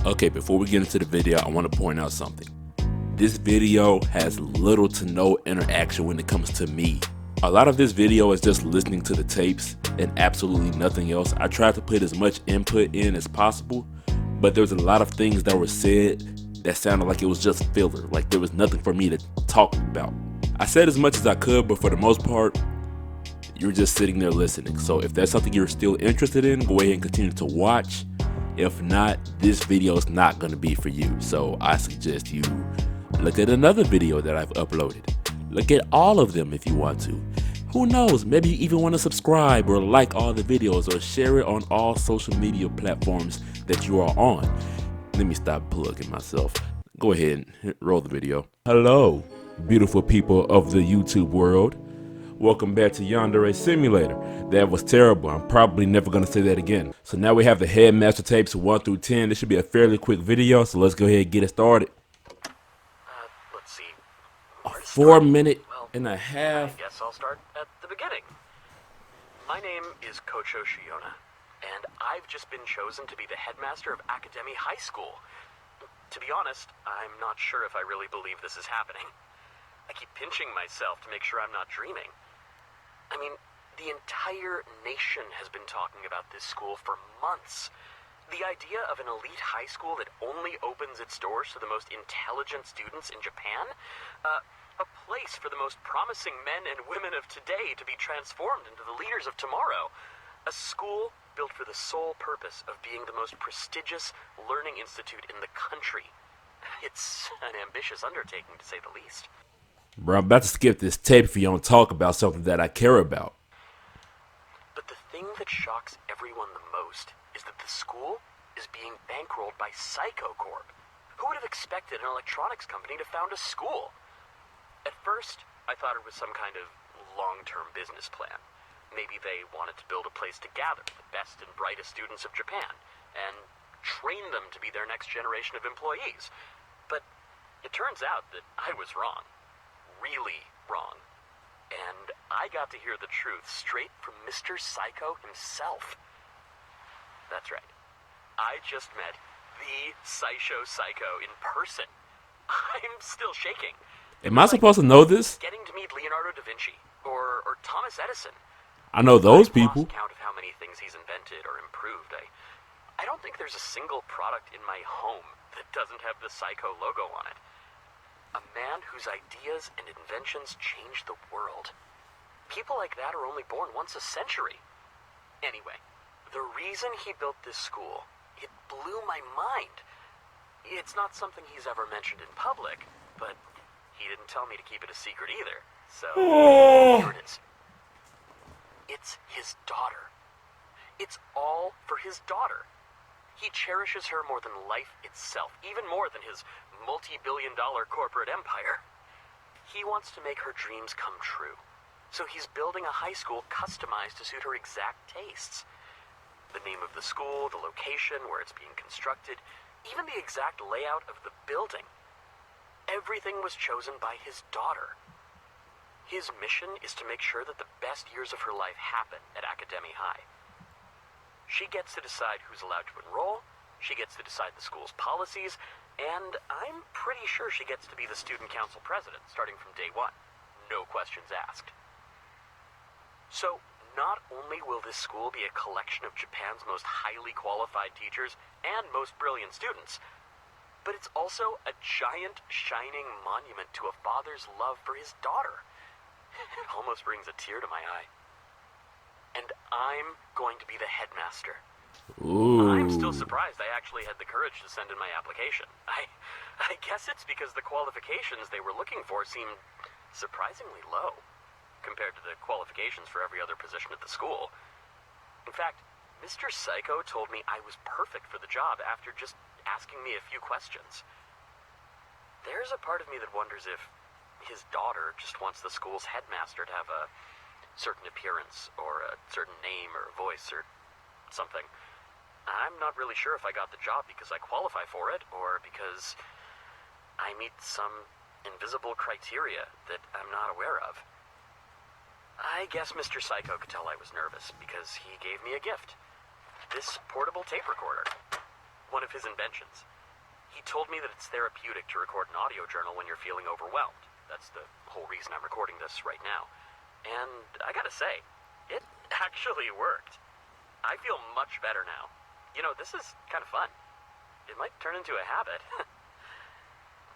Okay, before we get into the video, I want to point out something. This video has little to no interaction when it comes to me. A lot of this video is just listening to the tapes and absolutely nothing else. I tried to put as much input in as possible, but there's a lot of things that were said that sounded like it was just filler, like there was nothing for me to talk about. I said as much as I could, but for the most part, you're just sitting there listening. So if that's something you're still interested in, go ahead and continue to watch. If not, this video is not going to be for you. So I suggest you look at another video that I've uploaded. Look at all of them if you want to. Who knows, maybe you even want to subscribe or like all the videos or share it on all social media platforms that you are on. Let me stop plugging myself. Go ahead and roll the video. Hello, beautiful people of the YouTube world. Welcome back to Yandere Simulator. That was terrible. I'm probably never going to say that again. So now we have the Headmaster tapes 1 through 10. This should be a fairly quick video, so let's go ahead and get it started. Let's see. A 4 minute and a half. I guess I'll start at the beginning. My name is Kocho Shiona, and I've just been chosen to be the headmaster of Academy High School. To be honest, I'm not sure if I really believe this is happening. I keep pinching myself to make sure I'm not dreaming. I mean, the entire nation has been talking about this school for months. The idea of an elite high school that only opens its doors to the most intelligent students in Japan? A place for the most promising men and women of today to be transformed into the leaders of tomorrow. A school built for the sole purpose of being the most prestigious learning institute in the country. It's an ambitious undertaking, to say the least. Bro, I'm about to skip this tape if you don't talk about something that I care about. But the thing that shocks everyone the most is that the school is being bankrolled by Psycho Corp. Who would have expected an electronics company to found a school? At first, I thought it was some kind of long-term business plan. Maybe they wanted to build a place to gather the best and brightest students of Japan and train them to be their next generation of employees. But it turns out that I was wrong. Really wrong. And I got to hear the truth straight from Mr. Psycho himself. That's right. I just met the Psycho in person. I'm still shaking. Am I supposed to know this? Getting to meet Leonardo da Vinci or Thomas Edison. I know those I've people. lost count of how many things he's invented or improved. I don't think there's a single product in my home that doesn't have the Psycho logo on it. A man whose ideas and inventions changed the world. People like that are only born once a century. Anyway, the reason he built this school, it blew my mind. It's not something he's ever mentioned in public, but he didn't tell me to keep it a secret either. So, here it is. It's his daughter. It's all for his daughter. He cherishes her more than life itself, even more than his multi-billion-dollar corporate empire. He wants to make her dreams come true, so he's building a high school customized to suit her exact tastes. The name of the school, the location where it's being constructed, even the exact layout of the building. Everything was chosen by his daughter. His mission is to make sure that the best years of her life happen at Academy High. She gets to decide who's allowed to enroll, she gets to decide the school's policies, and I'm pretty sure she gets to be the student council president starting from day one. No questions asked. So, not only will this school be a collection of Japan's most highly qualified teachers and most brilliant students, but it's also a giant, shining monument to a father's love for his daughter. It almost brings a tear to my eye. And I'm going to be the headmaster. Ooh. I'm still surprised I actually had the courage to send in my application. I guess it's because the qualifications they were looking for seemed surprisingly low compared to the qualifications for every other position at the school. In fact, Mr. Psycho told me I was perfect for the job after just asking me a few questions. There's a part of me that wonders if his daughter just wants the school's headmaster to have a certain appearance or a certain name or voice or something. I'm not really sure if I got the job because I qualify for it or because I meet some invisible criteria that I'm not aware of. I guess Mr. Psycho could tell I was nervous because he gave me a gift. This portable tape recorder. One of his inventions. He told me that it's therapeutic to record an audio journal when you're feeling overwhelmed. That's the whole reason I'm recording this right now. And I gotta say, it actually worked. I feel much better now. You know, this is kind of fun. It might turn into a habit.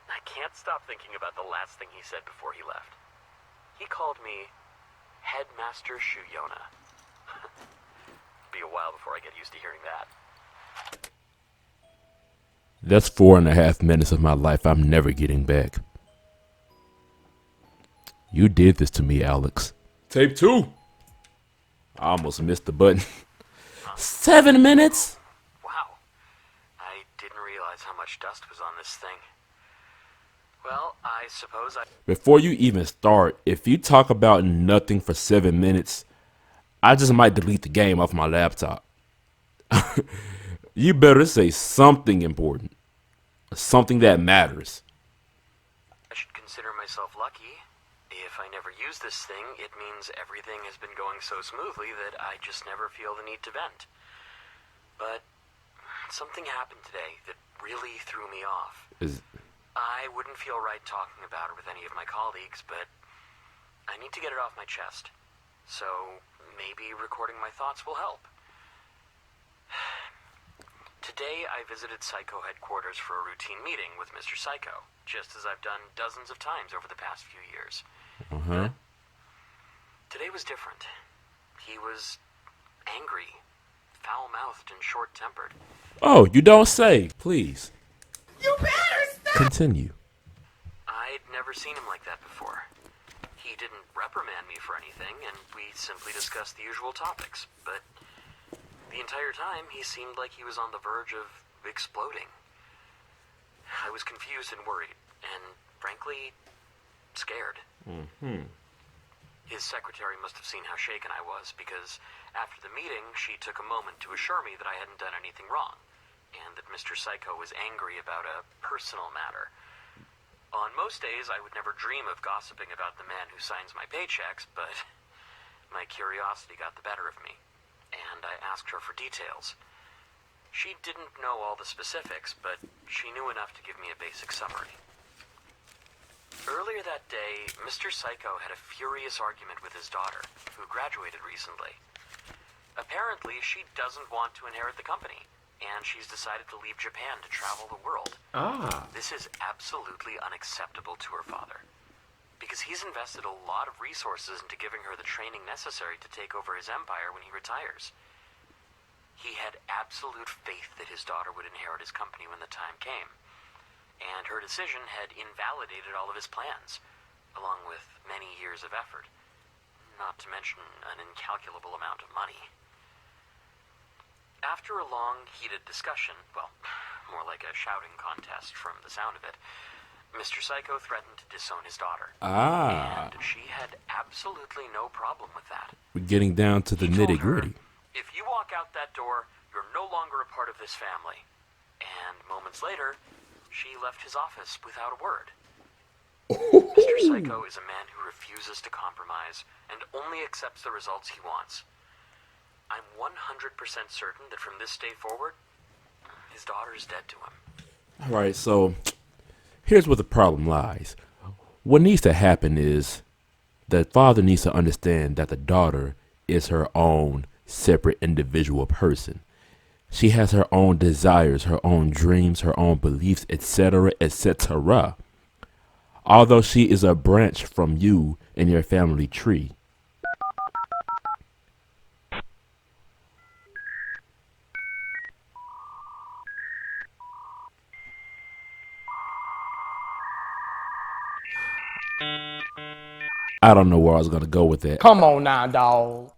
I can't stop thinking about the last thing he said before he left. He called me Headmaster Shuyona. Be a while before I get used to hearing that. That's 4.5 minutes of my life I'm never getting back. You did this to me, Alex. Tape 2. I almost missed the button. 7 minutes? Wow. I didn't realize how much dust was on this thing. Well, I suppose Before you even start, if you talk about nothing for 7 minutes, I just might delete the game off my laptop. You better say something important. Something that matters. I should consider myself lucky. If I never use this thing, it means everything has been going so smoothly that I just never feel the need to vent. But something happened today that really threw me off. I wouldn't feel right talking about it with any of my colleagues, but I need to get it off my chest. So maybe recording my thoughts will help. Today I visited Psycho headquarters for a routine meeting with Mr. Psycho, just as I've done dozens of times over the past few years. Today was different. He was angry, foul-mouthed, and short-tempered. Oh, you don't say. Please. You better stop! Continue. I'd never seen him like that before. He didn't reprimand me for anything, and we simply discussed the usual topics, but the entire time he seemed like he was on the verge of exploding. I was confused and worried, and frankly, scared. His secretary must have seen how shaken I was, because after the meeting, she took a moment to assure me that I hadn't done anything wrong, and that Mr. Psycho was angry about a personal matter. On most days, I would never dream of gossiping about the man who signs my paychecks, but my curiosity got the better of me, and I asked her for details. She didn't know all the specifics, but she knew enough to give me a basic summary. Earlier that day, Mr. Psycho had a furious argument with his daughter, who graduated recently. Apparently, she doesn't want to inherit the company, and she's decided to leave Japan to travel the world. This is absolutely unacceptable to her father, because he's invested a lot of resources into giving her the training necessary to take over his empire when he retires. He had absolute faith that his daughter would inherit his company when the time came, and her decision had invalidated all of his plans, along with many years of effort, not to mention an incalculable amount of money. After a long, heated discussion, well, more like a shouting contest from the sound of it, Mr. Psycho threatened to disown his daughter. And she had absolutely no problem with that. We're getting down to the nitty-gritty. If you walk out that door, you're no longer a part of this family. And moments later, she left his office without a word. Mr. Psycho is a man who refuses to compromise and only accepts the results he wants. I'm 100% certain that from this day forward, his daughter is dead to him. All right, so here's where the problem lies. What needs to happen is the father needs to understand that the daughter is her own separate individual person. She has her own desires, her own dreams, her own beliefs, etc., etc. Although she is a branch from you and your family tree. I don't know where I was going to go with that. Come on now, dawg.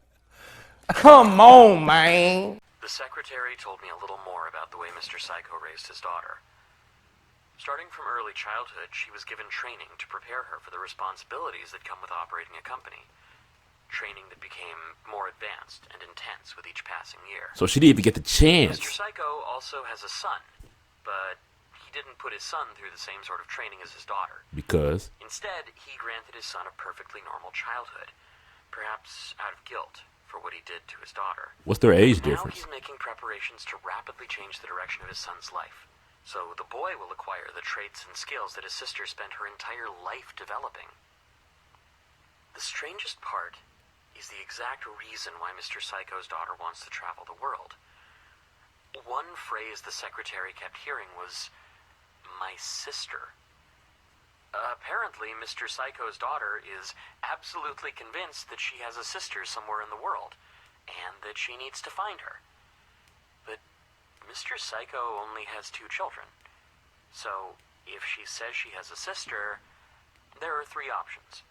Come on, man. The secretary told me a little more about the way Mr. Psycho raised his daughter. Starting from early childhood, she was given training to prepare her for the responsibilities that come with operating a company. Training that became more advanced and intense with each passing year. So she didn't even get the chance. Mr. Psycho also has a son, but he didn't put his son through the same sort of training as his daughter. Because? Instead, he granted his son a perfectly normal childhood, perhaps out of guilt for what he did to his daughter. What's their age now difference? He's making preparations to rapidly change the direction of his son's life, So the boy will acquire the traits and skills that his sister spent her entire life developing. The strangest part is the exact reason why Mr. Psycho's daughter wants to travel the world. One phrase the secretary kept hearing was, "my sister." Apparently, Mr. Psycho's daughter is absolutely convinced that she has a sister somewhere in the world, and that she needs to find her. But Mr. Psycho only has 2 children. So, if she says she has a sister, there are 3 options.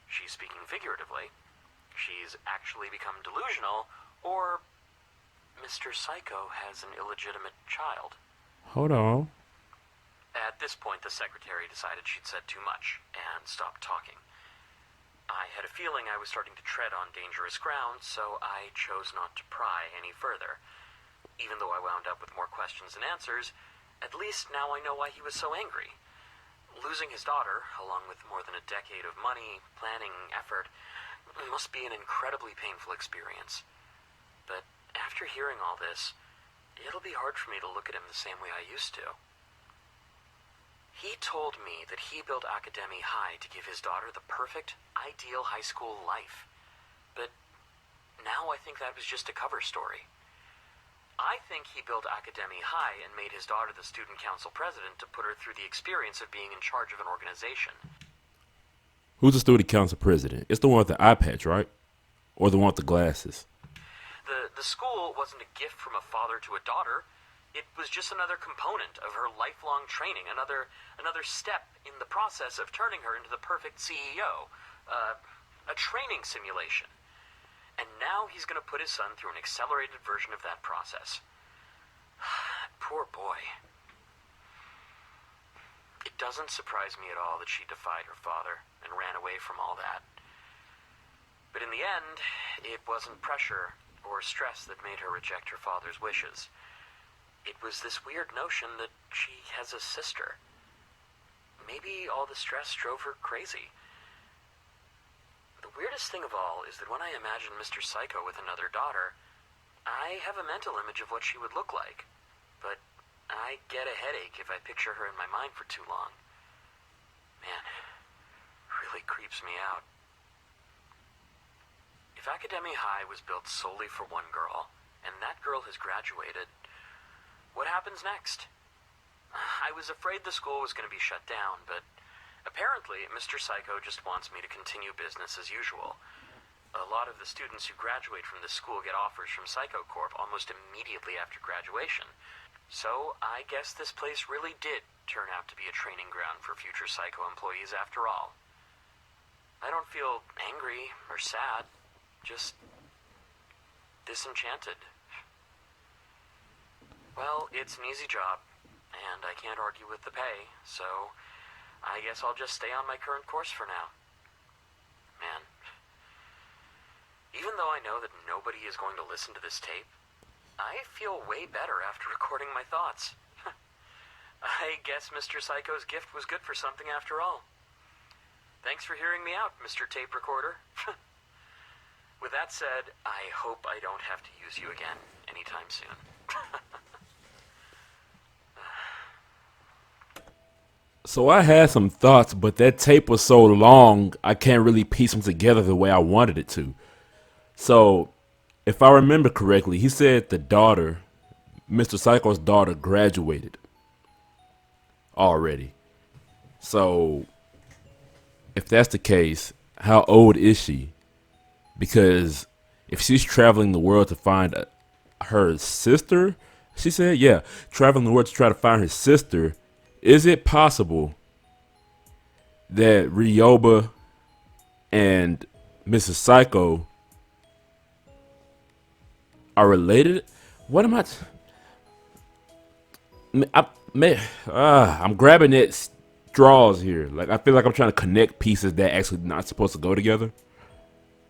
She's speaking figuratively, she's actually become delusional, or Mr. Psycho has an illegitimate child. Hold on. At this point, the secretary decided she'd said too much and stopped talking. I had a feeling I was starting to tread on dangerous ground, so I chose not to pry any further. Even though I wound up with more questions than answers, at least now I know why he was so angry. Losing his daughter, along with more than a decade of money, planning, effort, must be an incredibly painful experience. But after hearing all this, it'll be hard for me to look at him the same way I used to. He told me that he built Academy High to give his daughter the perfect, ideal high school life. But now I think that was just a cover story. I think he built Academy High and made his daughter the student council president to put her through the experience of being in charge of an organization. Who's the student council president? It's the one with the eye patch, right? Or the one with the glasses? The school wasn't a gift from a father to a daughter. It was just another component of her lifelong training, another step in the process of turning her into the perfect CEO. A training simulation. And now he's going to put his son through an accelerated version of that process. Poor boy. It doesn't surprise me at all that she defied her father and ran away from all that. But in the end, it wasn't pressure or stress that made her reject her father's wishes. It was this weird notion that she has a sister. Maybe all the stress drove her crazy. The weirdest thing of all is that when I imagine Mr. Psycho with another daughter, I have a mental image of what she would look like. But I get a headache if I picture her in my mind for too long. Man, really creeps me out. If Academy High was built solely for one girl, and that girl has graduated, what happens next? I was afraid the school was going to be shut down, but apparently Mr. Psycho just wants me to continue business as usual. A lot of the students who graduate from this school get offers from Psycho Corp almost immediately after graduation. So I guess this place really did turn out to be a training ground for future Psycho employees after all. I don't feel angry or sad, just disenchanted. Well, it's an easy job, and I can't argue with the pay, so I guess I'll just stay on my current course for now. Man, even though I know that nobody is going to listen to this tape, I feel way better after recording my thoughts. I guess Mr. Psycho's gift was good for something after all. Thanks for hearing me out, Mr. Tape Recorder. With that said, I hope I don't have to use you again anytime soon. So I had some thoughts, but that tape was so long, I can't really piece them together the way I wanted it to. So, if I remember correctly, he said the daughter, Mr. Psycho's daughter, graduated already. So, if that's the case, how old is she? Because if she's traveling the world to find her sister, she said, yeah, traveling the world to try to find her sister, is it possible that Ryoba and Mrs. Psycho are related? What am I'm grabbing at straws here. Like, I feel like I'm trying to connect pieces that actually not supposed to go together.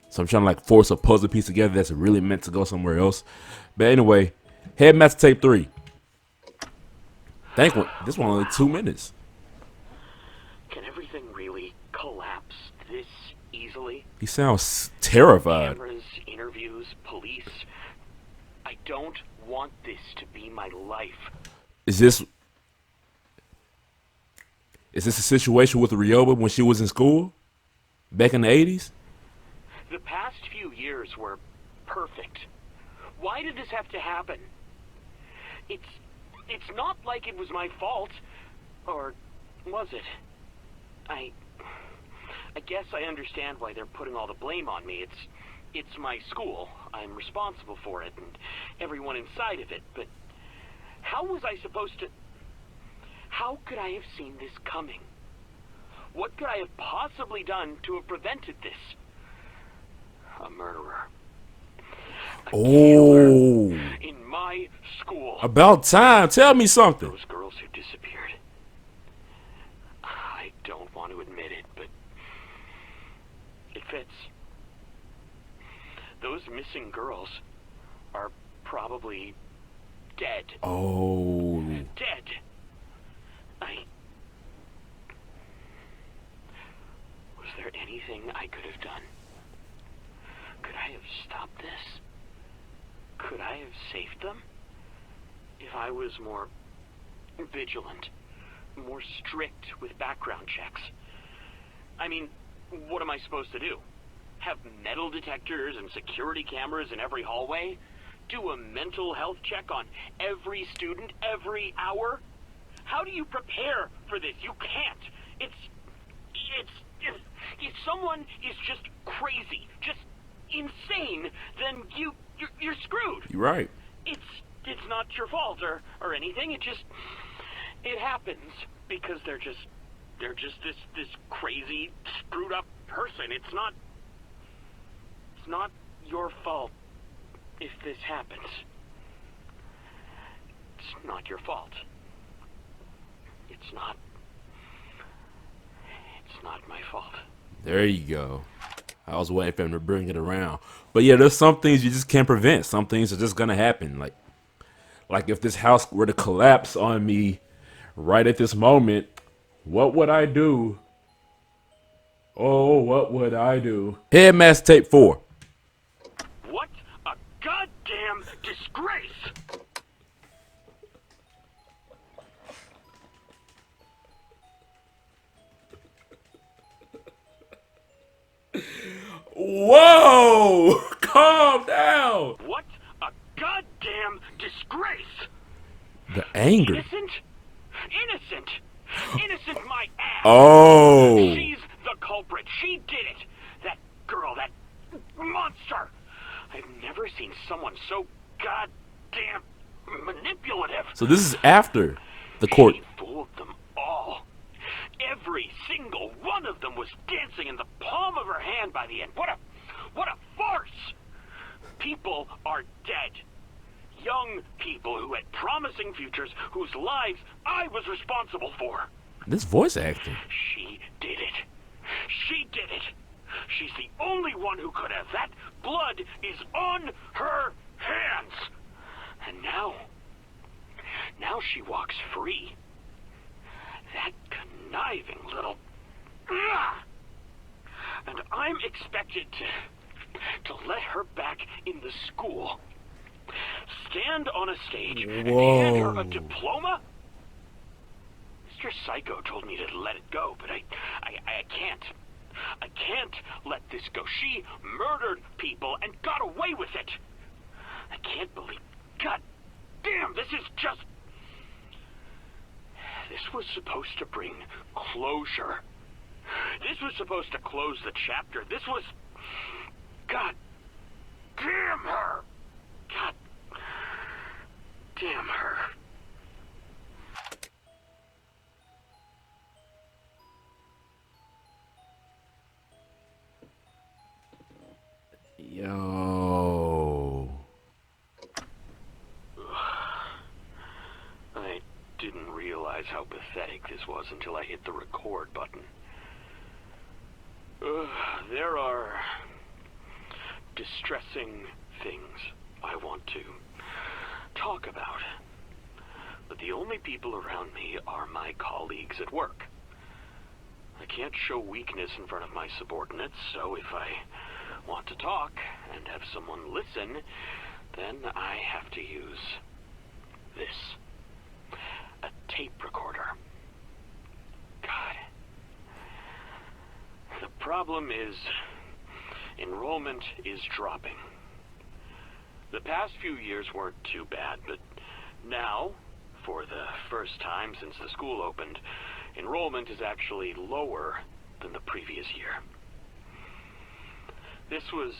So I'm trying to like force a puzzle piece together that's really meant to go somewhere else. But anyway, Headmaster Tape 3. This one only 2 minutes. Can everything really collapse this easily? He sounds terrified. Cameras, interviews, police. I don't want this to be my life. Is this Is this a situation with Ryoba when she was in school? Back in the 80s? The past few years were perfect. Why did this have to happen? It's not like it was my fault. Or was it? I guess I understand why they're putting all the blame on me. It's my school. I'm responsible for it and everyone inside of it. But how was I supposed to... How could I have seen this coming? What could I have possibly done to have prevented this? A murderer. A killer in my school. About time. Tell me something. Those girls who disappeared. I don't want to admit it, but it fits. Those missing girls are probably dead. Oh. Dead. Was there anything I could have done? Could I have stopped this? Could I have saved them? If I was more vigilant, more strict with background checks. I mean, what am I supposed to do? Have metal detectors and security cameras in every hallway? Do a mental health check on every student every hour? How do you prepare for this? You can't. If someone is just crazy, just insane, then you're screwed. You're right. It's not your fault or anything. It happens because they're just this crazy, screwed up person. It's not your fault if this happens. It's not your fault. It's not my fault. There you go. I was waiting for him to bring it around. But yeah, there's some things you just can't prevent. Some things are just gonna happen. Like if this house were to collapse on me right at this moment, what would I do? Oh, what would I do? Headmaster tape 4. What a goddamn disgrace! Whoa! Calm down! What a goddamn disgrace! The anger. Innocent my ass! Oh! She's the culprit. She did it! That girl, that monster! I've never seen someone so goddamn manipulative. So this is after the court. She fooled them all. Every single one of them was dancing in the palm of her hand by the end. What a farce! People are dead. Young people who had promising futures, whose lives I was responsible for. This voice acting. She did it. She did it. She's the only one who could have. That blood is on her hands. And now she walks free. That conniving little... And I'm expected to let her back in the school. Stand on a stage and hand her a diploma? Mr. Psycho told me to let it go, but I can't. I can't let this go. She murdered people and got away with it. I can't believe... God damn, this is just... This was supposed to bring closure. This was supposed to close the chapter. This was... God damn her! God damn her. Yo. I didn't realize how pathetic this was until I hit the record button. There are distressing things I want to talk about. But the only people around me are my colleagues at work. I can't show weakness in front of my subordinates, so if I want to talk and have someone listen, then I have to use this. A tape recorder. God problem is, enrollment is dropping. The past few years weren't too bad, but now, for the first time since the school opened, enrollment is actually lower than the previous year. This was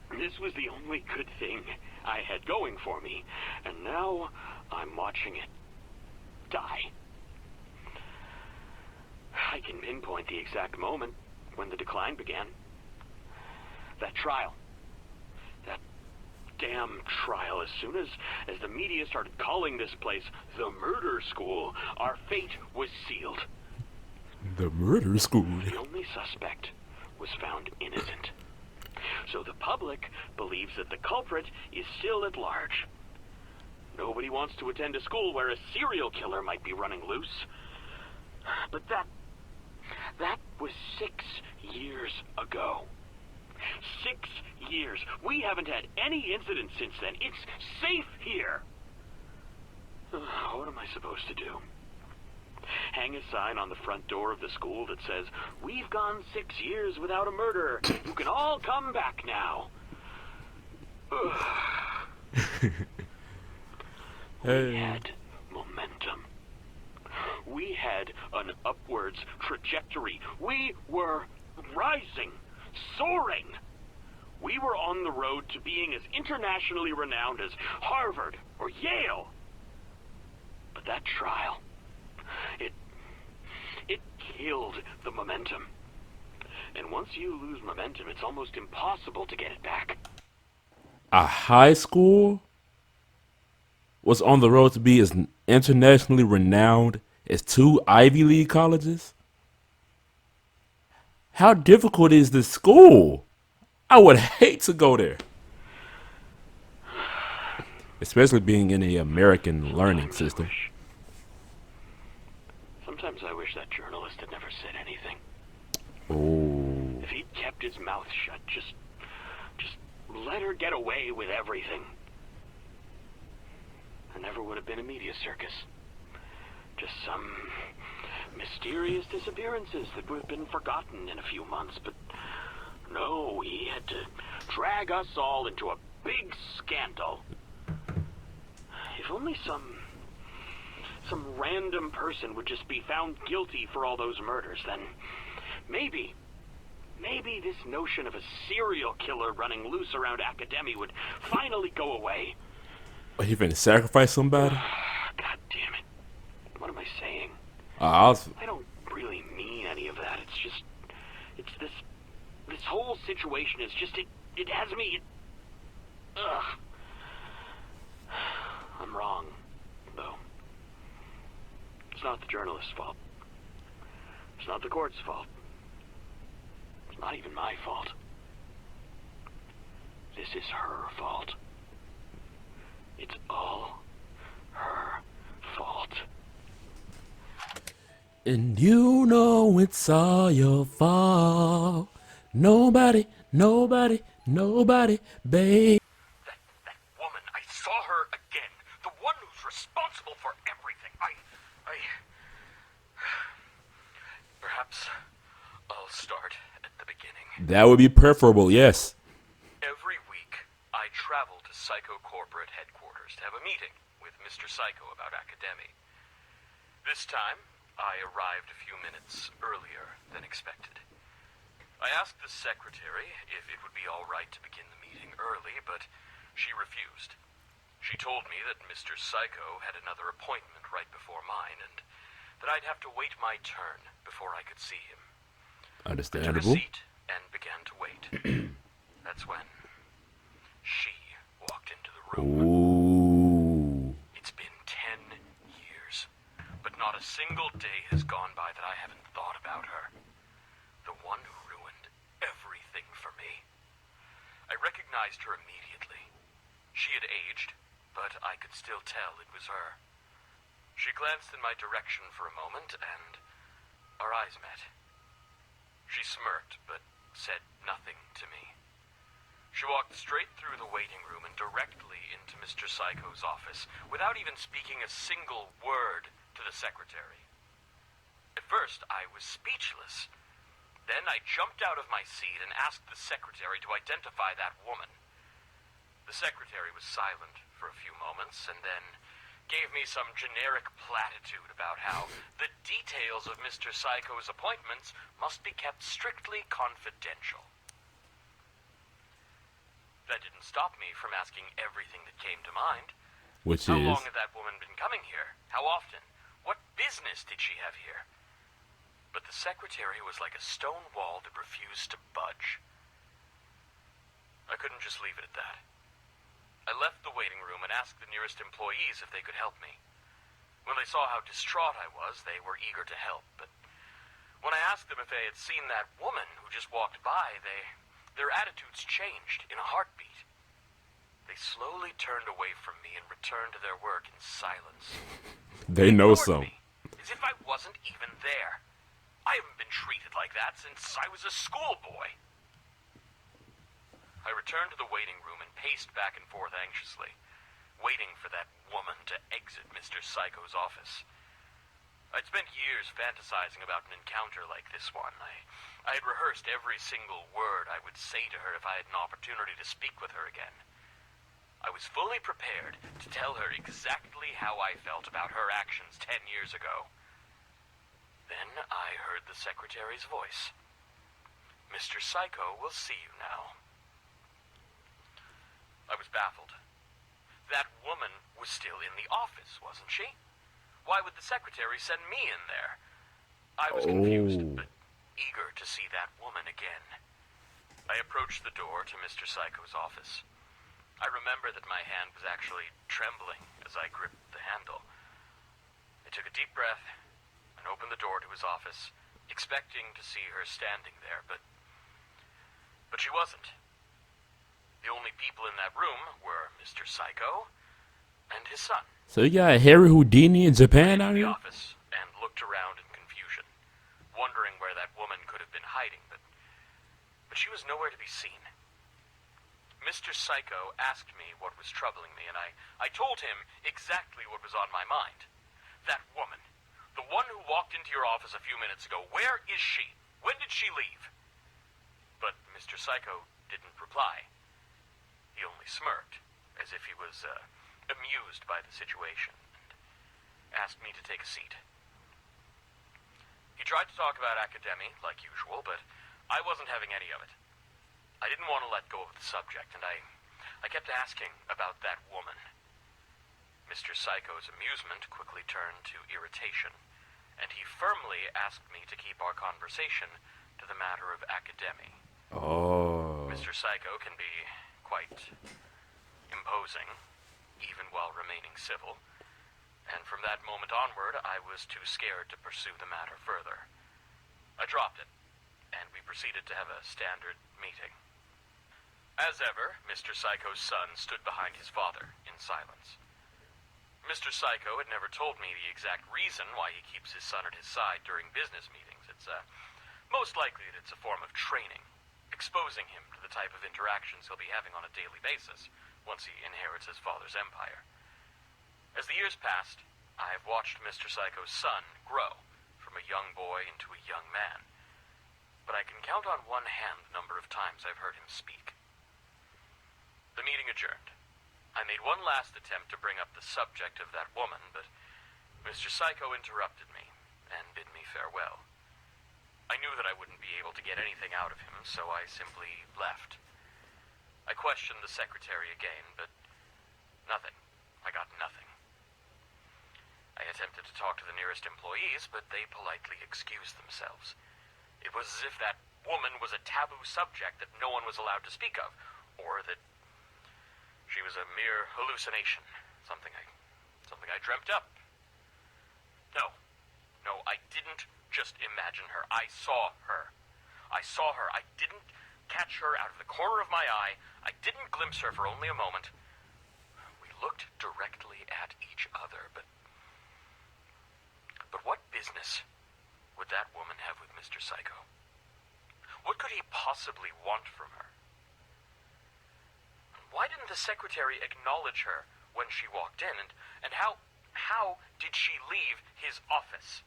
the only good thing I had going for me, and now I'm watching it die. I can pinpoint the exact moment when the decline began. That trial. That damn trial. As soon as the media started calling this place the murder school, our fate was sealed. The murder school. The only suspect was found innocent. So the public believes that the culprit is still at large. Nobody wants to attend a school where a serial killer might be running loose. But that was 6 years ago. 6 years. We haven't had any incidents since then. It's safe here. What am I supposed to do? Hang a sign on the front door of the school that says, "We've gone 6 years without a murder. You can all come back now." We had momentum. We had an upwards trajectory. We were rising, soaring. We were on the road to being as internationally renowned as Harvard or Yale. But that trial, it killed the momentum. And once you lose momentum, it's almost impossible to get it back. A high school was on the road to be as internationally renowned as 2 Ivy League colleges? How difficult is this school? I would hate to go there. Especially being in the American learning system. Sometimes I wish that journalist had never said anything. Oh. If he'd kept his mouth shut, just let her get away with everything. There never would have been a media circus. Just some mysterious disappearances that would have been forgotten in a few months. But no, he had to drag us all into a big scandal. If only some random person would just be found guilty for all those murders, then maybe this notion of a serial killer running loose around Academy would finally go away. Are you finna sacrifice somebody? God damn it. What am I saying? I don't really mean any of that. It's this whole situation is just, it has me, ugh. I'm wrong, though. It's not the journalist's fault. It's not the court's fault. It's not even my fault. This is her fault. It's all her fault. And you know it's all your fault. Nobody, babe. That woman, I saw her again. The one who's responsible for everything. I... Perhaps I'll start at the beginning. That would be preferable, yes. Every week, I travel to Psycho corporate headquarters to have a meeting with Mr. Psycho about Academy. This time, I arrived a few minutes earlier than expected. I asked the secretary if it would be all right to begin the meeting early, but she refused. She told me that Mr. Psycho had another appointment right before mine, and that I'd have to wait my turn before I could see him. Understandable. I took a seat and began to wait. That's when she walked into the room. Ooh. It's been 10 years, but not a single day has gone by that I haven't thought about her. The one who ruined everything for me. I recognized her immediately. She had aged, but I could still tell it was her. She glanced in my direction for a moment, and our eyes met. She smirked, but said nothing to me. She walked straight through the waiting room and directly into Mr. Psycho's office, without even speaking a single word to the secretary. At first, I was speechless. Then I jumped out of my seat and asked the secretary to identify that woman. The secretary was silent for a few moments and then gave me some generic platitude about how the details of Mr. Psycho's appointments must be kept strictly confidential. That didn't stop me from asking everything that came to mind. Which How is... long had that woman been coming here? How often? What business did she have here? But the secretary was like a stone wall that refused to budge. I couldn't just leave it at that. I left the waiting room and asked the nearest employees if they could help me. When they saw how distraught I was, they were eager to help, but when I asked them if they had seen that woman who just walked by, their attitudes changed in a heartbeat. They slowly turned away from me and returned to their work in silence. They know ignored some. me, as if I wasn't even there. I haven't been treated like that since I was a schoolboy. I returned to the waiting room and paced back and forth anxiously, waiting for that woman to exit Mr. Psycho's office. I'd spent years fantasizing about an encounter like this one. I had rehearsed every single word I would say to her if I had an opportunity to speak with her again. I was fully prepared to tell her exactly how I felt about her actions 10 years ago. Then I heard the secretary's voice. Mr. Psycho will see you now. I was baffled. That woman was still in the office, wasn't she? Why would the secretary send me in there? I was confused, but eager to see that woman again. I approached the door to Mr. Psycho's office. I remember that my hand was actually trembling as I gripped the handle. I took a deep breath and opened the door to his office, expecting to see her standing there, but she wasn't. The only people in that room were Mr. Psycho and his son. So you got Harry Houdini in Japan out I entered the here? office and looked around in confusion, wondering where that woman could have been hiding, but she was nowhere to be seen. Mr. Psycho asked me what was troubling me, and I told him exactly what was on my mind. That woman, the one who walked into your office a few minutes ago, where is she? When did she leave? But Mr. Psycho didn't reply. He only smirked, as if he was amused by the situation, and asked me to take a seat. He tried to talk about academy, like usual, but I wasn't having any of it. I didn't want to let go of the subject, and I kept asking about that woman. Mr. Psycho's amusement quickly turned to irritation, and he firmly asked me to keep our conversation to the matter of academy. Oh. Mr. Psycho can be quite imposing, even while remaining civil, and from that moment onward, I was too scared to pursue the matter further. I dropped it, and we proceeded to have a standard meeting. As ever, Mr. Psycho's son stood behind his father in silence. Mr. Psycho had never told me the exact reason why he keeps his son at his side during business meetings. It's most likely that it's a form of training, exposing him to the type of interactions he'll be having on a daily basis once he inherits his father's empire. As the years passed, I have watched Mr. Psycho's son grow from a young boy into a young man, but I can count on one hand the number of times I've heard him speak. The meeting adjourned. I made one last attempt to bring up the subject of that woman, but Mr. Psycho interrupted me and bid me farewell. I knew that I wouldn't be able to get anything out of him, so I simply left. I questioned the secretary again, but nothing. I got nothing. I attempted to talk to the nearest employees, but they politely excused themselves. It was as if that woman was a taboo subject that no one was allowed to speak of, or that she was a mere hallucination, something I dreamt up. No, I didn't just imagine her. I saw her. I didn't catch her out of the corner of my eye. I didn't glimpse her for only a moment. We looked directly at each other, but what business would that woman have with Mr. Psycho? What could he possibly want from her? Why didn't the secretary acknowledge her when she walked in, and how did she leave his office?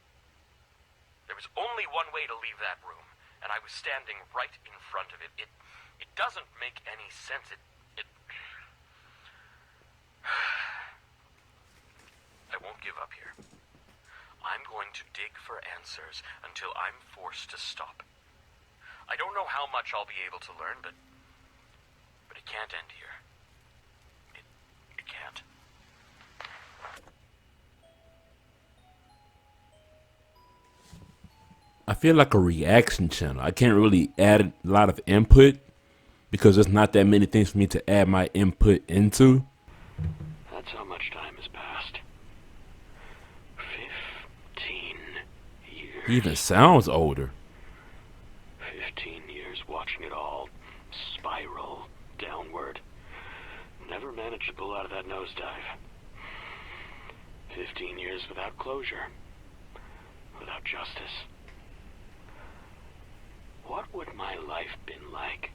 There was only one way to leave that room, and I was standing right in front of it. It doesn't make any sense. I won't give up here. I'm going to dig for answers until I'm forced to stop. I don't know how much I'll be able to learn, but it can't end here. It can't. I feel like a reaction channel. I can't really add a lot of input because there's not that many things for me to add my input into. That's how much time has passed. 15 years. He even sounds older. 15 years watching it all spiral downward. Never managed to pull out of that nosedive. 15 years without closure. Without justice. What would my life been like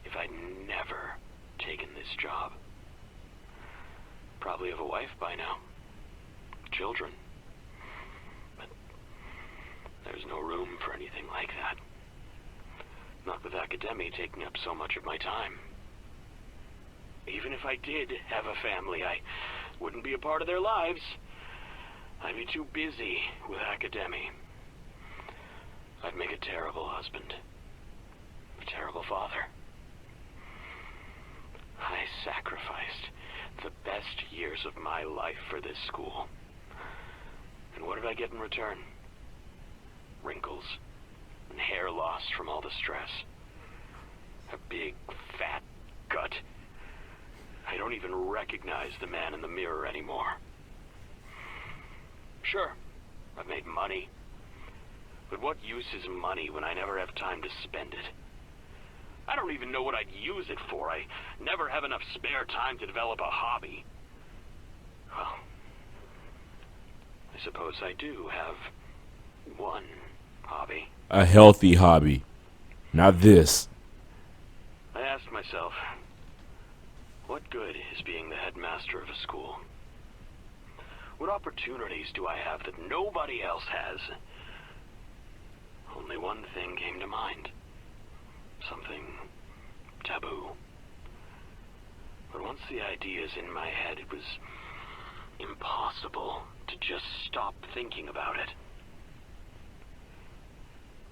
if I'd never taken this job? Probably have a wife by now. Children. But there's no room for anything like that. Not with academy taking up so much of my time. Even if I did have a family, I wouldn't be a part of their lives. I'd be too busy with academy. I'd make a terrible husband. A terrible father. I sacrificed the best years of my life for this school. And what did I get in return? Wrinkles and hair loss from all the stress. A big, fat gut. I don't even recognize the man in the mirror anymore. Sure, I've made money. But what use is money when I never have time to spend it? I don't even know what I'd use it for. I never have enough spare time to develop a hobby. Well, I suppose I do have one hobby. A healthy hobby. Not this. I asked myself, what good is being the headmaster of a school? What opportunities do I have that nobody else has? Only one thing came to mind. Something taboo. But once the idea's in my head, it was impossible to just stop thinking about it.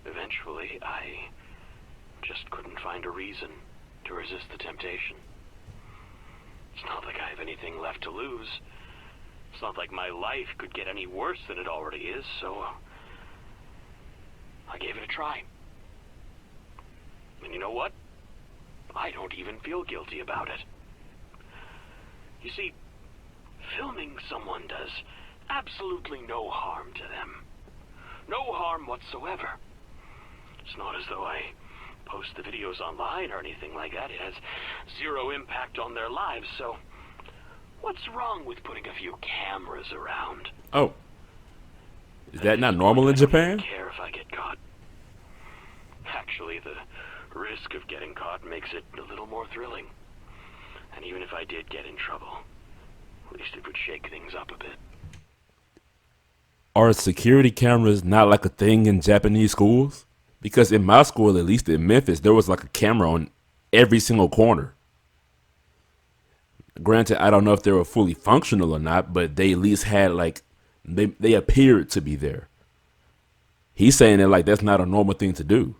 Eventually, I just couldn't find a reason to resist the temptation. It's not like I have anything left to lose. It's not like my life could get any worse than it already is, so I gave it a try. And you know what? I don't even feel guilty about it. You see, filming someone does absolutely no harm to them. No harm whatsoever. It's not as though I post the videos online or anything like that. It has zero impact on their lives, so what's wrong with putting a few cameras around? Oh. Is that not normal in Japan? I don't care if I get caught. Actually, the risk of getting caught makes it a little more thrilling. And even if I did get in trouble, at least it would shake things up a bit. Are security cameras not like a thing in Japanese schools? Because in my school, at least in Memphis, there was like a camera on every single corner. Granted, I don't know if they were fully functional or not, but they at least had like, they appeared to be there. He's saying that like that's not a normal thing to do.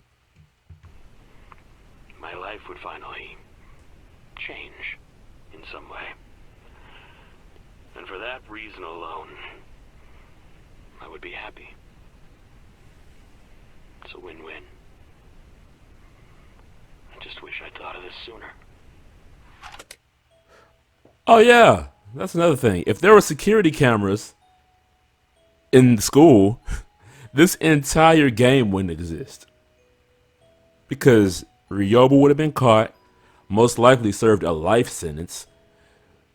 My life would finally change in some way. And for that reason alone, I would be happy. It's a win-win. I just wish I'd thought of this sooner. Oh yeah, that's another thing. If there were security cameras in school, this entire game wouldn't exist. Because Ryoba would have been caught, most likely served a life sentence,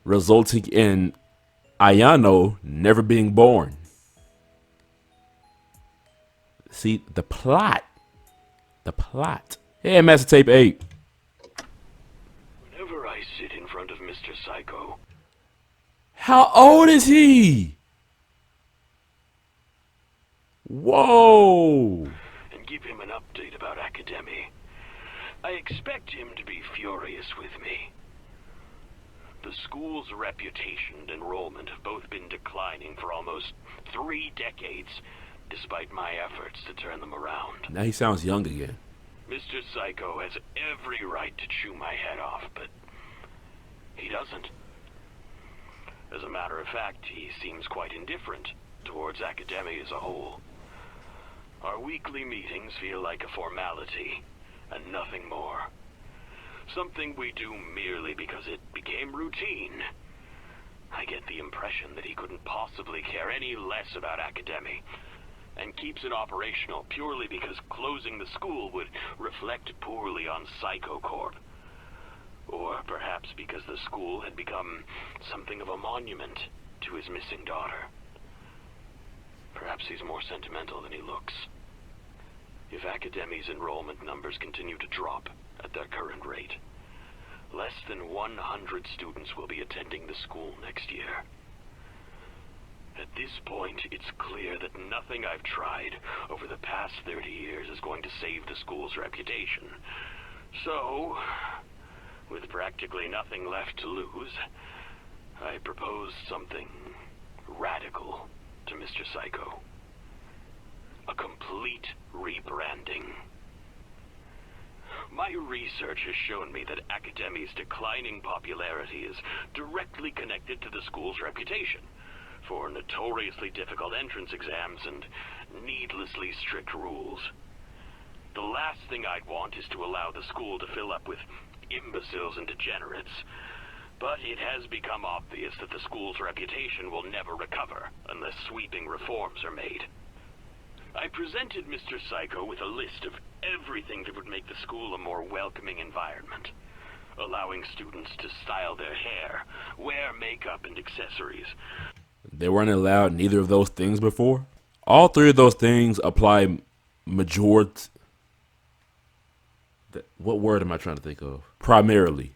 resulting in Ayano never being born. See, the plot. The plot. Hey, Master Tape 8. Whenever I sit in front of Mr. Psycho... How old is he? Whoa. And give him an update about Academy. I expect him to be furious with me. The school's reputation and enrollment have both been declining for almost 3 decades, despite my efforts to turn them around. Now he sounds young again. Mr. Psycho has every right to chew my head off, but he doesn't. As a matter of fact, he seems quite indifferent towards Academy as a whole. Our weekly meetings feel like a formality, and nothing more. Something we do merely because it became routine. I get the impression that he couldn't possibly care any less about Academy, and keeps it operational purely because closing the school would reflect poorly on Psycho Corp. Or perhaps because the school had become something of a monument to his missing daughter. Perhaps he's more sentimental than he looks. If Academy's enrollment numbers continue to drop at their current rate, less than 100 students will be attending the school next year. At this point, it's clear that nothing I've tried over the past 30 years is going to save the school's reputation. So, with practically nothing left to lose, I proposed something radical to Mr. Psycho. A complete rebranding. My research has shown me that Academy's declining popularity is directly connected to the school's reputation for notoriously difficult entrance exams and needlessly strict rules. The last thing I'd want is to allow the school to fill up with imbeciles and degenerates. But it has become obvious that the school's reputation will never recover unless sweeping reforms are made. I presented Mr. Psycho with a list of everything that would make the school a more welcoming environment, allowing students to style their hair, wear makeup and accessories. They weren't allowed neither of those things before. All three of those things apply majority. What word am I trying to think of? Primarily.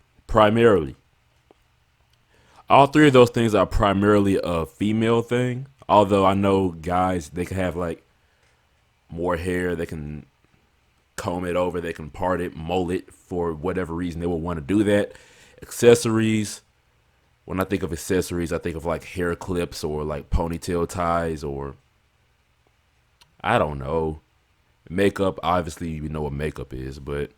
All three of those things are primarily a female thing. Although I know guys, they can have like more hair, they can comb it over, they can part it, mold it for whatever reason they will want to do that. Accessories. When I think of accessories, I think of like hair clips or like ponytail ties or I don't know. Makeup, obviously you know what makeup is, but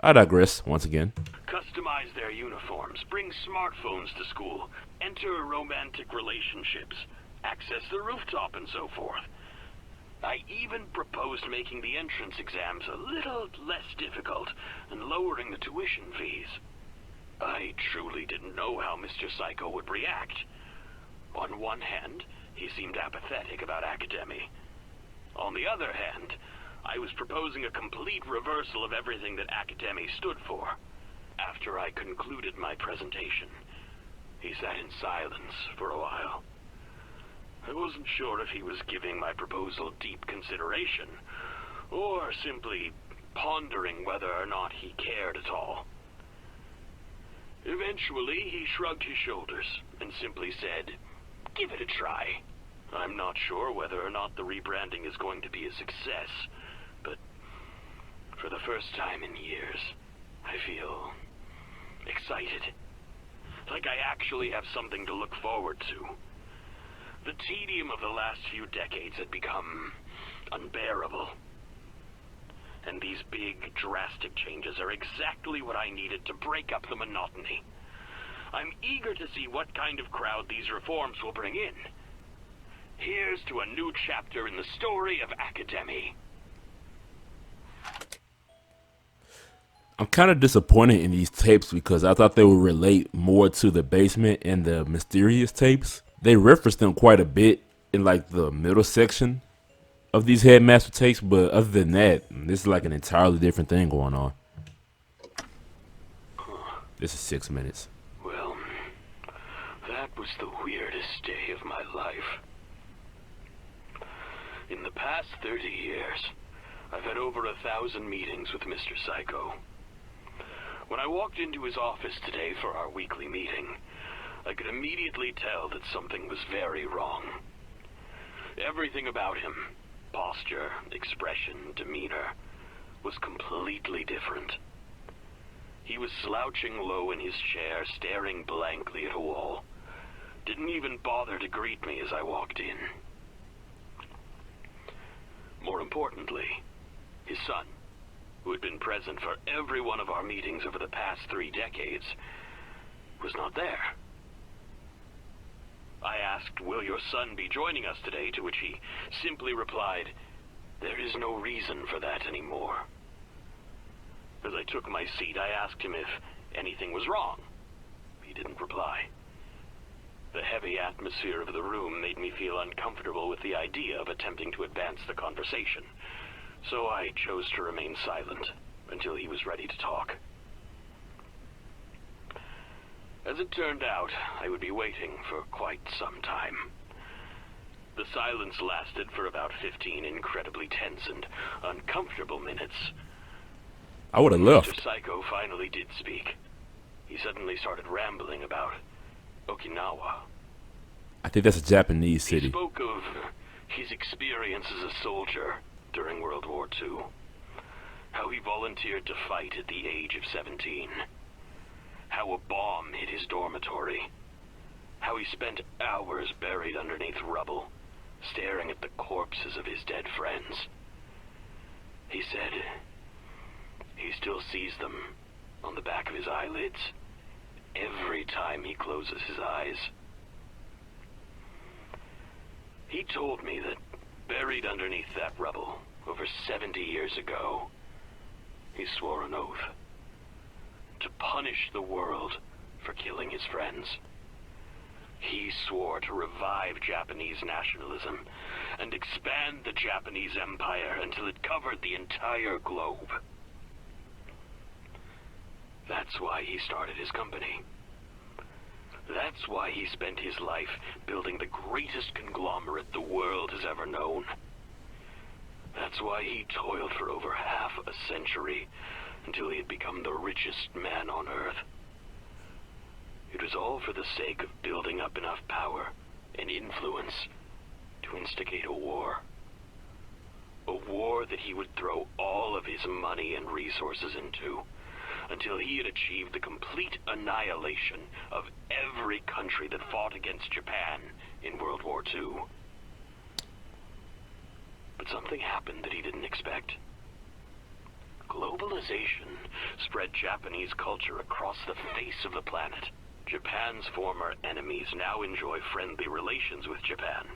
I digress once again. Customize their uniforms, bring smartphones to school, enter romantic relationships, access the rooftop and so forth. I even proposed making the entrance exams a little less difficult and lowering the tuition fees. I truly didn't know how Mr. Psycho would react. On one hand, he seemed apathetic about Academy. On the other hand, I was proposing a complete reversal of everything that Academy stood for. After I concluded my presentation, he sat in silence for a while. I wasn't sure if he was giving my proposal deep consideration, or simply pondering whether or not he cared at all. Eventually, he shrugged his shoulders and simply said, "Give it a try. I'm not sure whether or not the rebranding is going to be a success, but for the first time in years, I feel excited. Like I actually have something to look forward to." The tedium of the last few decades had become unbearable. And these big, drastic changes are exactly what I needed to break up the monotony. I'm eager to see what kind of crowd these reforms will bring in. Here's to a new chapter in the story of Academy. I'm kind of disappointed in these tapes because I thought they would relate more to the basement and the mysterious tapes. They reference them quite a bit in like the middle section of these Headmaster tapes, but other than that, this is like an entirely different thing going on. This is 6 minutes. Well, that was the weirdest day of my life. In the past 30 years, I've had over 1,000 meetings with Mr. Psycho. When I walked into his office today for our weekly meeting, I could immediately tell that something was very wrong. Everything about him, posture, expression, demeanor was completely different. He was slouching low in his chair, staring blankly at a wall. Didn't even bother to greet me as I walked in. More importantly, his son, who had been present for every one of our meetings over the past 3 decades, was not there. I asked, "Will your son be joining us today?" To which he simply replied, "There is no reason for that anymore." As I took my seat, I asked him if anything was wrong. He didn't reply. The heavy atmosphere of the room made me feel uncomfortable with the idea of attempting to advance the conversation, so I chose to remain silent until he was ready to talk. As it turned out, I would be waiting for quite some time. The silence lasted for about 15 incredibly tense and uncomfortable minutes. I would have Mr. left. Psycho finally did speak. He suddenly started rambling about Okinawa. I think that's a Japanese He city. spoke of his experience as a soldier during World War II. How he volunteered to fight at the age of 17. How a bomb hit his dormitory. How he spent hours buried underneath rubble, staring at the corpses of his dead friends. He said he still sees them on the back of his eyelids every time he closes his eyes. He told me that buried underneath that rubble over 70 years ago, he swore an oath to punish the world for killing his friends. He swore to revive Japanese nationalism and expand the Japanese empire until it covered the entire globe. That's why he started his company. That's why he spent his life building the greatest conglomerate the world has ever known. That's why he toiled for over half a century until he had become the richest man on Earth. It was all for the sake of building up enough power and influence to instigate a war. A war that he would throw all of his money and resources into, until he had achieved the complete annihilation of every country that fought against Japan in World War II. But something happened that he didn't expect. Globalization spread Japanese culture across the face of the planet. Japan's former enemies now enjoy friendly relations with Japan.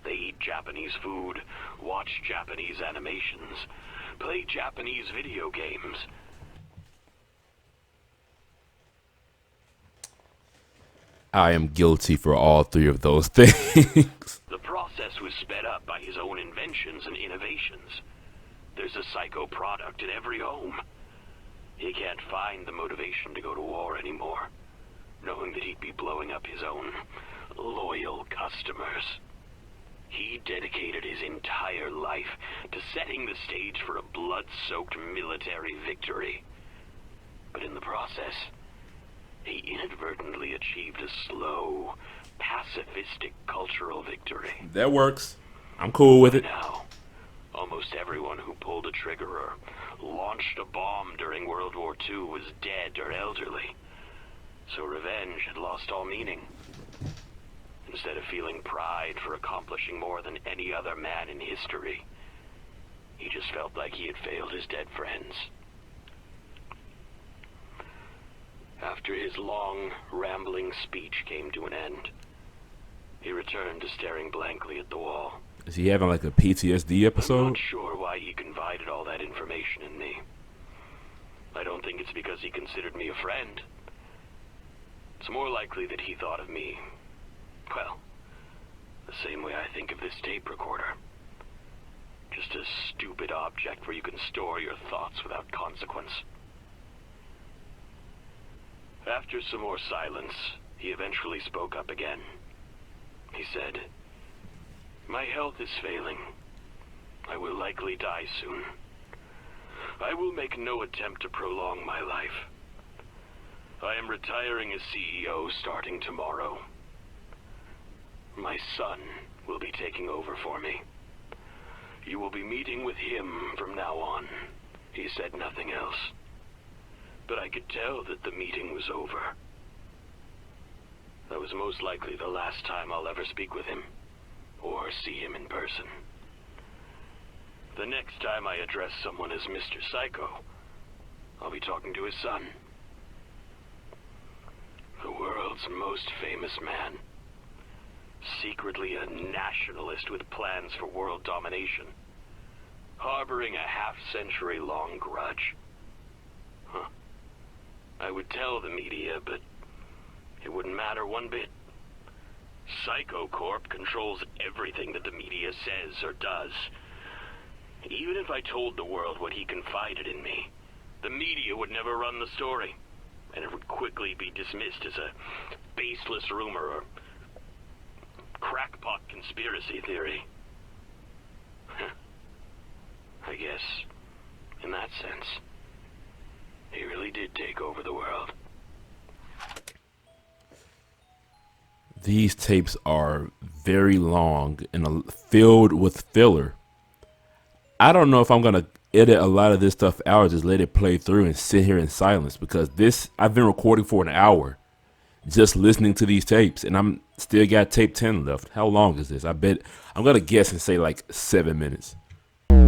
They eat Japanese food, watch Japanese animations, play Japanese video games. I am guilty for all 3 of those things. The process was sped up by his own inventions and innovations. There's a Psycho product in every home. He can't find the motivation to go to war anymore, knowing that he'd be blowing up his own loyal customers. He dedicated his entire life to setting the stage for a blood-soaked military victory. But in the process, he inadvertently achieved a slow, pacifistic cultural victory. That works. I'm cool with it. Now, almost everyone who pulled a trigger or launched a bomb during World War II was dead or elderly, so revenge had lost all meaning. Instead of feeling pride for accomplishing more than any other man in history, he just felt like he had failed his dead friends. After his long, rambling speech came to an end, he returned to staring blankly at the wall. Is he having like a PTSD I'm episode? not sure why he confided all that information in me. I don't think it's because he considered me a friend. It's more likely that he thought of me, well, the same way I think of this tape recorder. Just a stupid object where you can store your thoughts without consequence. After some more silence, he eventually spoke up again. He said, "My health is failing. I will likely die soon. I will make no attempt to prolong my life. I am retiring as CEO starting tomorrow. My son will be taking over for me. You will be meeting with him from now on. He said nothing else. But I could tell that the meeting was over. That was most likely the last time I'll ever speak with him, or see him in person. The next time I address someone as Mr. Psycho, I'll be talking to his son. The world's most famous man. Secretly a nationalist with plans for world domination. Harboring a half-century-long grudge. Huh. I would tell the media, but it wouldn't matter one bit. Psycho Corp controls everything that the media says or does. Even if I told the world what he confided in me, the media would never run the story, and it would quickly be dismissed as a baseless rumor or crackpot conspiracy theory. I guess, in that sense, he really did take over the world. These tapes are very long and filled with filler. I don't know if I'm going to edit a lot of this stuff out or just let it play through and sit here in silence, because I've been recording for an hour just listening to these tapes, and I'm still got tape 10 left. How long is this? I bet I'm going to guess and say like 7 minutes. Out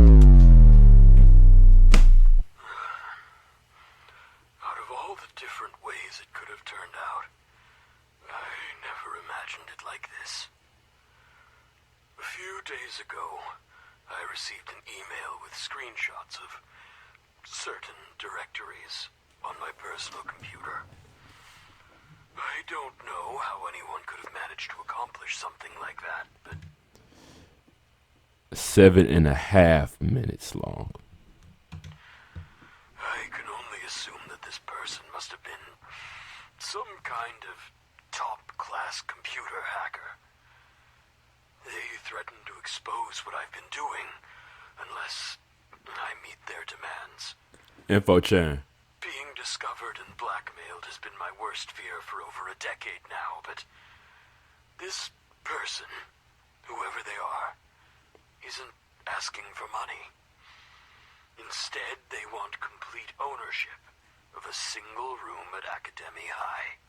of all the different ways it could have turned out, I never imagined it like this. A few days ago, I received an email with screenshots of certain directories on my personal computer. I don't know how anyone could have managed to accomplish something like that, but 7.5 minutes long. I can only assume that this person must have been some kind of top-class computer hacker. They threaten to expose what I've been doing unless I meet their demands. Info chain. Being discovered and blackmailed has been my worst fear for over a decade now, but this person, whoever they are, isn't asking for money. Instead, they want complete ownership of a single room at Academy High.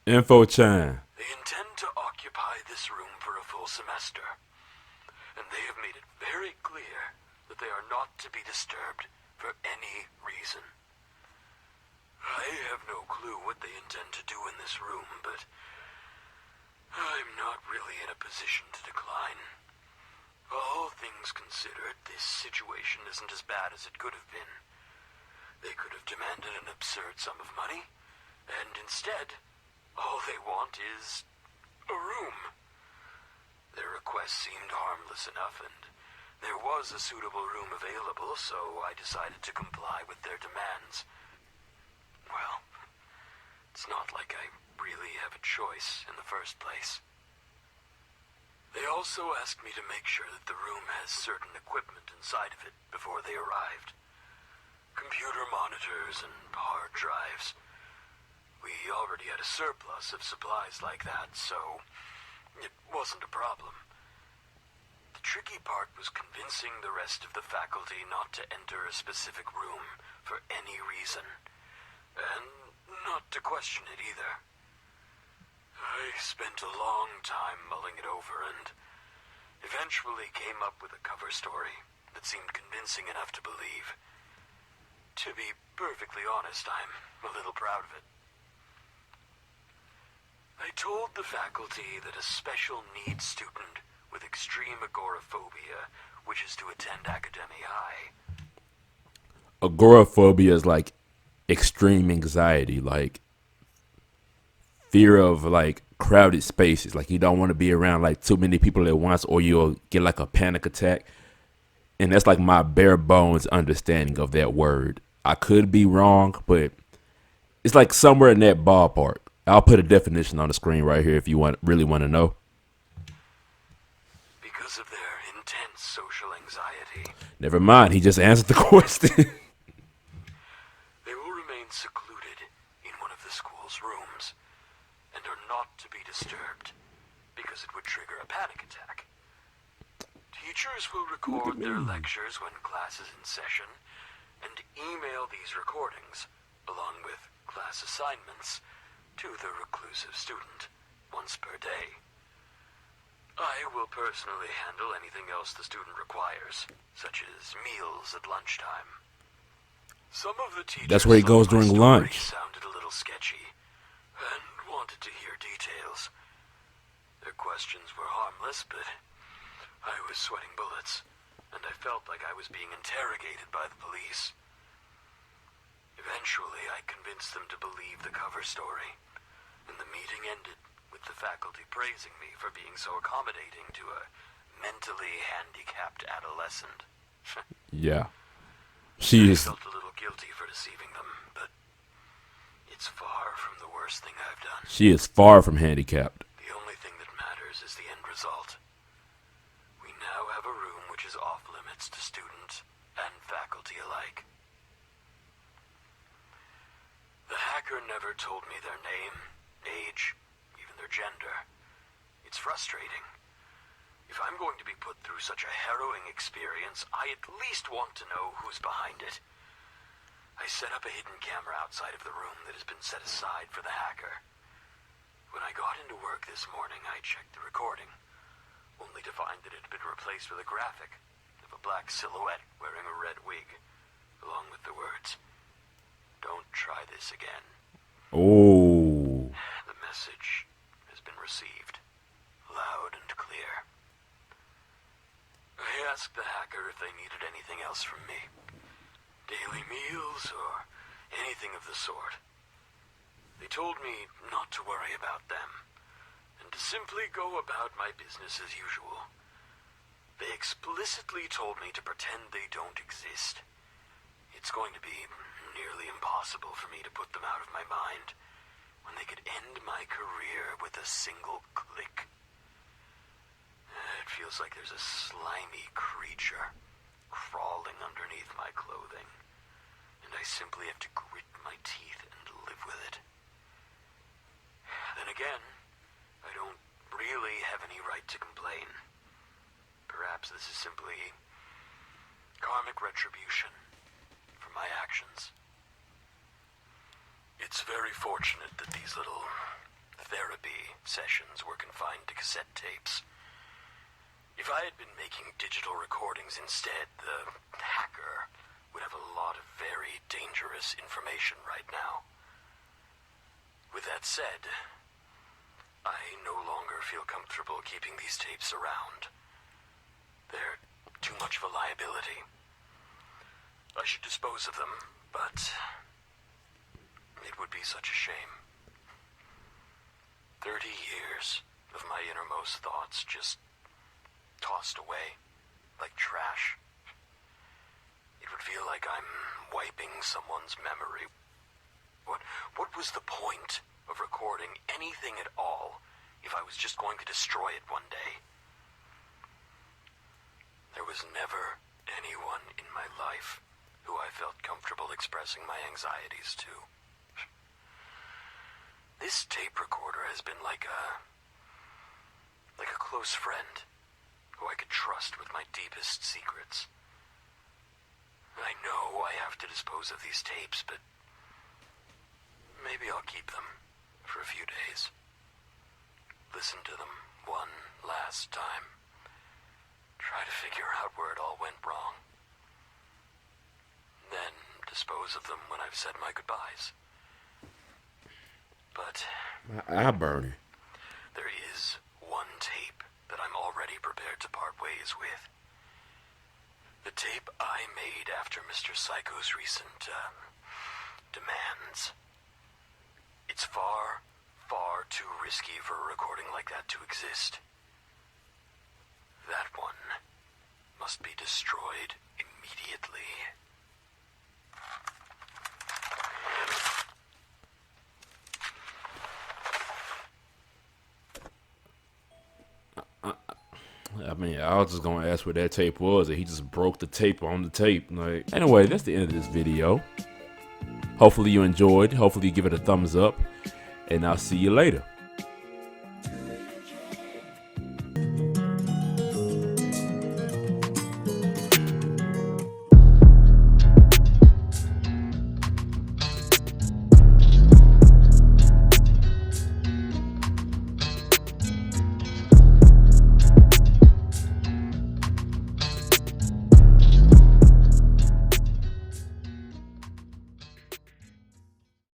Info chain. They intend to occupy this room for a full semester, and they have made it very clear that they are not to be disturbed for any reason. I have no clue what they intend to do in this room, but I'm not really in a position to decline. All things considered, this situation isn't as bad as it could have been. They could have demanded an absurd sum of money, and instead, all they want is a room. Their request seemed harmless enough, and there was a suitable room available, so I decided to comply with their demands. Well, it's not like I really have a choice in the first place. They also asked me to make sure that the room has certain equipment inside of it before they arrived. Computer monitors and hard drives. We already had a surplus of supplies like that, so it wasn't a problem. The tricky part was convincing the rest of the faculty not to enter a specific room for any reason, and not to question it either. I spent a long time mulling it over and eventually came up with a cover story that seemed convincing enough to believe. To be perfectly honest, I'm a little proud of it. I told the faculty that a special needs student with extreme agoraphobia wishes to attend Academy High. Agoraphobia is like extreme anxiety, like fear of like crowded spaces. Like you don't want to be around like too many people at once, or you'll get like a panic attack. And that's like my bare bones understanding of that word. I could be wrong, but it's like somewhere in that ballpark. I'll put a definition on the screen right here if you really want to know. Because of their intense social anxiety, Never mind, he just answered the question. they will remain secluded in one of the school's rooms and are not to be disturbed because it would trigger a panic attack. Do Teachers will record their lectures when class is in session and email these recordings, along with class assignments, to the reclusive student once per day. I will personally handle anything else the student requires, such as meals at lunchtime. Some of the teachers That's where he goes during lunch. Sounded a little sketchy and wanted to hear details. Their questions were harmless, but I was sweating bullets, and I felt like I was being interrogated by the police. Eventually, I convinced them to believe the cover story, and the meeting ended with the faculty praising me for being so accommodating to a mentally handicapped adolescent. Yeah. She I is. felt a little guilty for deceiving them, but it's far from the worst thing I've done. She is far from handicapped. The only thing that matters is the end result. We now have a room which is off limits to students and faculty alike. The hacker never told me their name, age, even their gender. It's frustrating. If I'm going to be put through such a harrowing experience, I at least want to know who's behind it. I set up a hidden camera outside of the room that has been set aside for the hacker. When I got into work this morning, I checked the recording, only to find that it had been replaced with a graphic of a black silhouette wearing a red wig, along with the words, "Don't try this again." Oh. The message has been received, loud and clear. I asked the hacker if they needed anything else from me. Daily meals or anything of the sort. They told me not to worry about them, and to simply go about my business as usual. They explicitly told me to pretend they don't exist. It's going to be nearly impossible for me to put them out of my mind when they could end my career with a single click. It feels like there's a slimy creature crawling underneath my clothing, and I simply have to grit my teeth and live with it. Then again, I don't really have any right to complain. Perhaps this is simply karmic retribution for my actions. It's very fortunate that these little therapy sessions were confined to cassette tapes. If I had been making digital recordings instead, the hacker would have a lot of very dangerous information right now. With that said, I no longer feel comfortable keeping these tapes around. They're too much of a liability. I should dispose of them, but it would be such a shame. 30 years of my innermost thoughts just tossed away like trash. It would feel like I'm wiping someone's memory. What was the point of recording anything at all if I was just going to destroy it one day? There was never anyone in my life who I felt comfortable expressing my anxieties to. This tape recorder has been like a close friend who I could trust with my deepest secrets. I know I have to dispose of these tapes, but maybe I'll keep them for a few days. Listen to them one last time. Try to figure out where it all went wrong. Then dispose of them when I've said my goodbyes. But My eye burning. there is one tape that I'm already prepared to part ways with. The tape I made after Mr. Psycho's recent, demands. It's far, far too risky for a recording like that to exist. That one must be destroyed immediately. I mean, I was just gonna ask where that tape was, and he just broke the tape on the tape. Like, anyway, that's the end of this video. Hopefully you enjoyed. Hopefully you give it a thumbs up, and I'll see you later.